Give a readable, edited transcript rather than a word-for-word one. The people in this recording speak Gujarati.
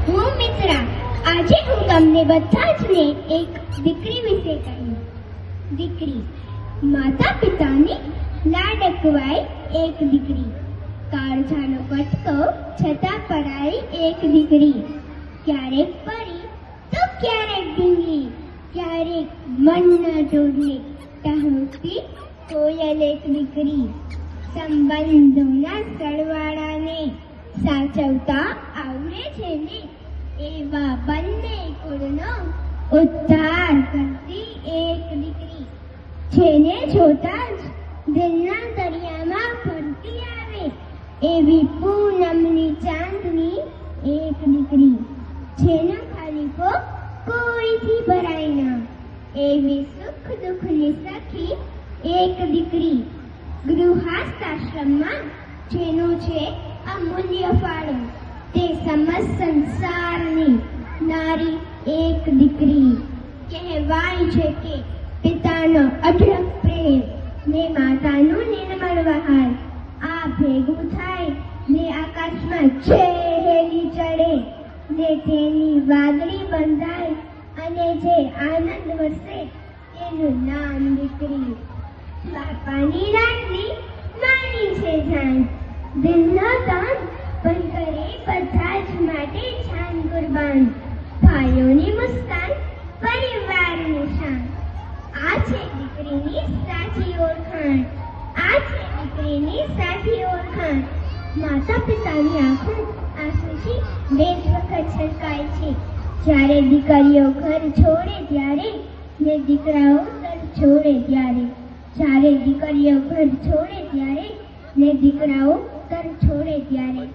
હું મિત્રા. આજે હું તમને બધા જને એક દીકરી વિશે કહીશ. દીકરી માતા પિતાની લાડકવાય એક દીકરી, કાળજાનો કટકો છતાં પરાઈ એક દીકરી, ક્યારેક પરી તો ક્યારેક ઢીંગલી, ક્યારેક મનના જોડને ટહુકતી કોયલ એક દીકરી, સંબંધોના સરવાળાને સાચવતા આવડે છે ને એવા બંને કુળનો ઉદ્ધાર કરતી એક દીકરી, જેને જોતા જ દિલના દરિયામાં ફરતી આવે એવી પૂનમની ચાંદની એક દીકરી, જેનો ખાલીકો કોઈથી ભરાય ના એવી સુખ દુઃખની સખી એક દીકરી, ગૃહસ્થાશ્રમમાં જેનો છે અમૂલ્ય ફાળો તે સમસ્ત સંસારની નારી એક દીકરી. કહેવાય છે કે પિતાનો અઢળક પ્રેમ ને માતાનું નિર્મળ વહાલ આ ભેગું થાય ને આકાશમાં ચહેલી ચડે ને તેની વાદળી બંધાય અને જે આનંદ વસે તેનું નામ દીકરી. બાપાની લાડલી માની છે જાન, દિલનો દાન પણ કરે બધા જ માટે જાન કુરબાન, ભાઈઓની મુસ્કાન પરિવારની શાન. આ છે દીકરીની સાચી ઓળખાણ, આ છે દીકરીની સાચી ઓળખાણ. માતા પિતાની આંખો આંસુથી બે જ વખત છલકાય છે, જ્યારે દીકરીઓ ઘર છોડે ત્યારે ને દીકરાઓ તન છોડે ત્યારે, જ્યારે દીકરીઓ ઘર છોડે ત્યારે ને દીકરાઓ તન છોડે ત્યારે.